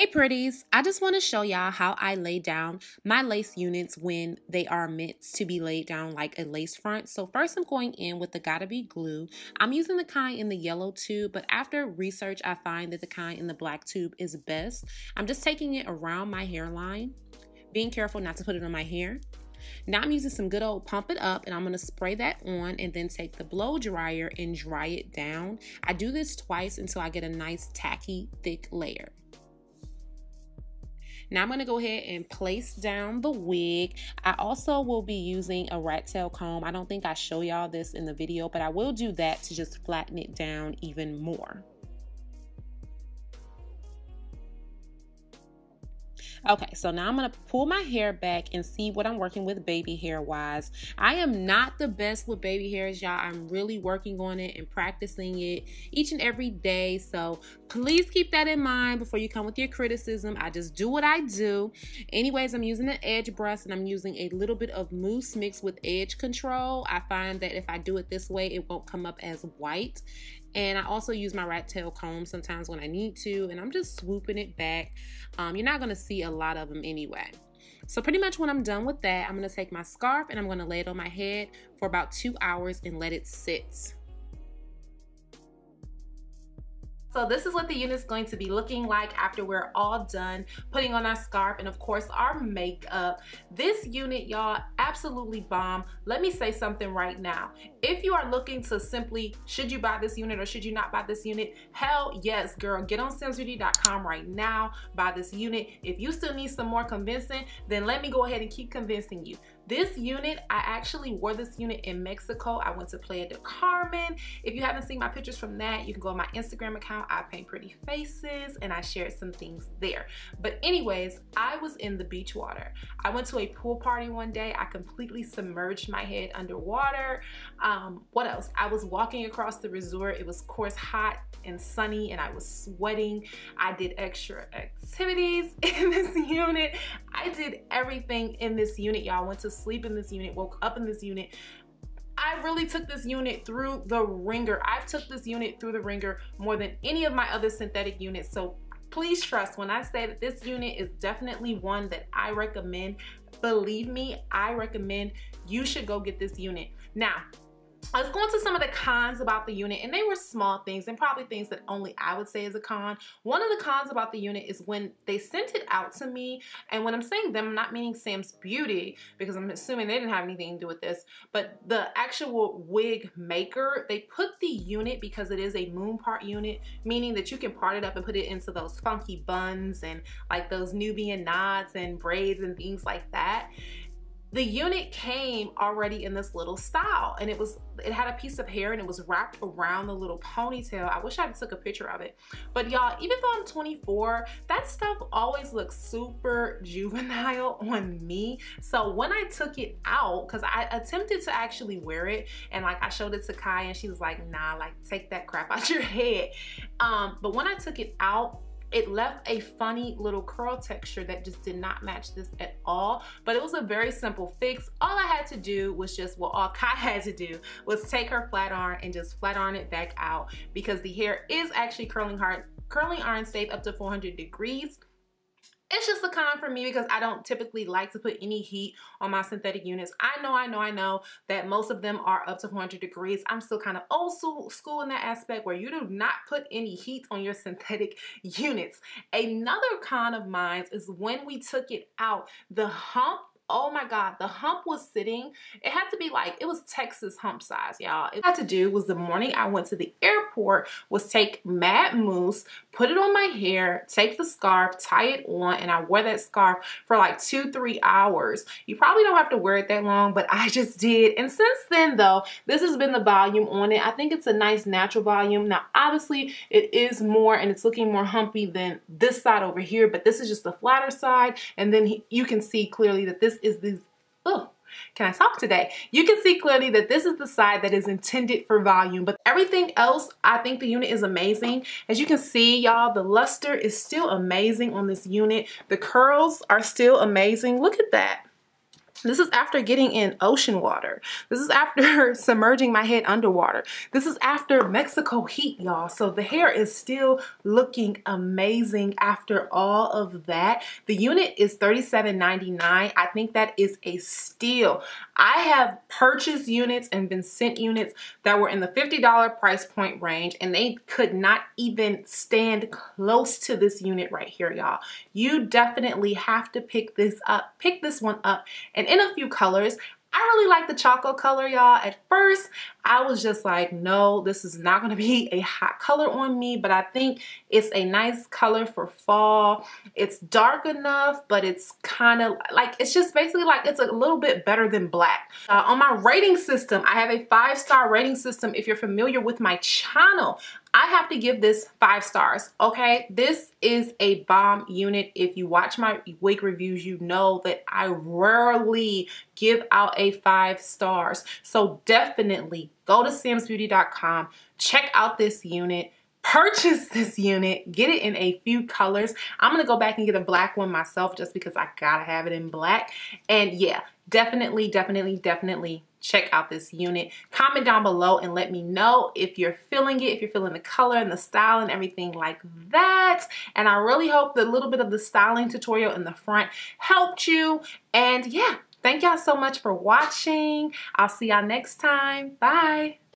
Hey pretties, I just want to show y'all how I lay down my lace units when they are meant to be laid down like a lace front. So first I'm going in with the Gotta Be glue. I'm using the kind in the yellow tube, but after research I find that the kind in the black tube is best. I'm just taking it around my hairline, being careful not to put it on my hair. Now I'm using some good old Pump It Up, and I'm going to spray that on and then take the blow dryer and dry it down. I do this twice until I get a nice tacky thick layer. Now I'm going to go ahead and place down the wig. I also will be using a rat tail comb. I don't think I show y'all this in the video, but I will do that to just flatten it down even more. Okay, so now I'm going to pull my hair back and see what I'm working with baby hair wise. I am not the best with baby hairs, y'all. I'm really working on it and practicing it each and every day. So please keep that in mind before you come with your criticism. I just do what I do. Anyways, I'm using an edge brush and I'm using a little bit of mousse mixed with edge control. I find that if I do it this way, it won't come up as white. And I also use my rat tail comb sometimes when I need to, and I'm just swooping it back. You're not gonna see a lot of them anyway. So pretty much when I'm done with that, I'm gonna take my scarf and I'm gonna lay it on my head for about 2 hours and let it sit. So this is what the unit's going to be looking like after we're all done putting on our scarf and of course our makeup. This unit, y'all, absolutely bomb. Let me say something right now. If you are looking to simply, should you buy this unit or should you not buy this unit? Hell yes, girl. Get on SAMSBEAUTY.com right now, buy this unit. If you still need some more convincing, then let me go ahead and keep convincing you. This unit, I actually wore this unit in Mexico. I went to Playa del Carmen. If you haven't seen my pictures from that, you can go on my Instagram account, Ipaintprettyfaces, and I shared some things there. But anyways, I was in the beach water. I went to a pool party one day. I completely submerged my head underwater. What else? I was walking across the resort. It was, of course, hot and sunny, and I was sweating. I did extra activities in this unit. I did everything in this unit, y'all. Went to sleep in this unit, woke up in this unit. I really took this unit through the ringer. I took this unit through the ringer more than any of my other synthetic units. So please trust when I say that this unit is definitely one that I recommend. Believe me, I recommend you should go get this unit. Now, let's go into some of the cons about the unit, and they were small things and probably things that only I would say is a con. One of the cons about the unit is when they sent it out to me, and when I'm saying them, I'm not meaning Sam's Beauty because I'm assuming they didn't have anything to do with this, but the actual wig maker, they put the unit, because it is a moon part unit, meaning that you can part it up and put it into those funky buns and like those Nubian knots and braids and things like that. The unit came already in this little style, and it had a piece of hair and it was wrapped around the little ponytail. I wish I took a picture of it. But y'all, even though I'm 24, that stuff always looks super juvenile on me. So when I took it out, because I attempted to actually wear it, and like I showed it to Kai and she was like, nah, like take that crap out your head. But when I took it out, it left a funny little curl texture that just did not match this at all. But it was a very simple fix. All I had to do was just, well, all Kai had to do was take her flat iron and just flat iron it back out, because the hair is actually curling iron safe up to 400 degrees. It's just a con for me because I don't typically like to put any heat on my synthetic units. I know that most of them are up to 400 degrees. I'm still kind of old school in that aspect where you do not put any heat on your synthetic units. Another con of mine is when we took it out, the hump. Oh my God, the hump was sitting. It had to be like, it was Texas hump size, y'all. What I had to do was the morning I went to the airport was take Mad Mousse, put it on my hair, take the scarf, tie it on, and I wore that scarf for like 2-3 hours. You probably don't have to wear it that long, but I just did. And since then though, this has been the volume on it. I think it's a nice natural volume. Now, obviously it is more and it's looking more humpy than this side over here, but this is just the flatter side. And then you can see clearly that this is the, oh, can I talk today? You can see clearly that this is the side that is intended for volume, but everything else, I think the unit is amazing. As you can see, y'all, the luster is still amazing on this unit. The curls are still amazing. Look at that. This is after getting in ocean water. This is after submerging my head underwater. This is after Mexico heat, y'all. So the hair is still looking amazing after all of that. The unit is $37.99. I think that is a steal. I have purchased units and been sent units that were in the $50 price point range, and they could not even stand close to this unit right here, y'all. You definitely have to pick this up. Pick this one up. And in a few colors. I really like the chocolate color, y'all. At first, I was just like, no, this is not gonna be a hot color on me, but I think it's a nice color for fall. It's dark enough, but it's kind of like, it's just basically like, it's a little bit better than black. On my rating system, I have a 5-star rating system. If you're familiar with my channel, I have to give this 5 stars, okay? This is a bomb unit. If you watch my wig reviews, you know that I rarely give out a 5 stars. So definitely go to samsbeauty.com, check out this unit, purchase this unit, get it in a few colors. I'm gonna go back and get a black one myself just because I gotta have it in black. And yeah, definitely check out this unit. Comment down below and let me know if you're feeling it, if you're feeling the color and the style and everything like that. And I really hope the little bit of the styling tutorial in the front helped you. And yeah, thank y'all so much for watching. I'll see y'all next time. Bye.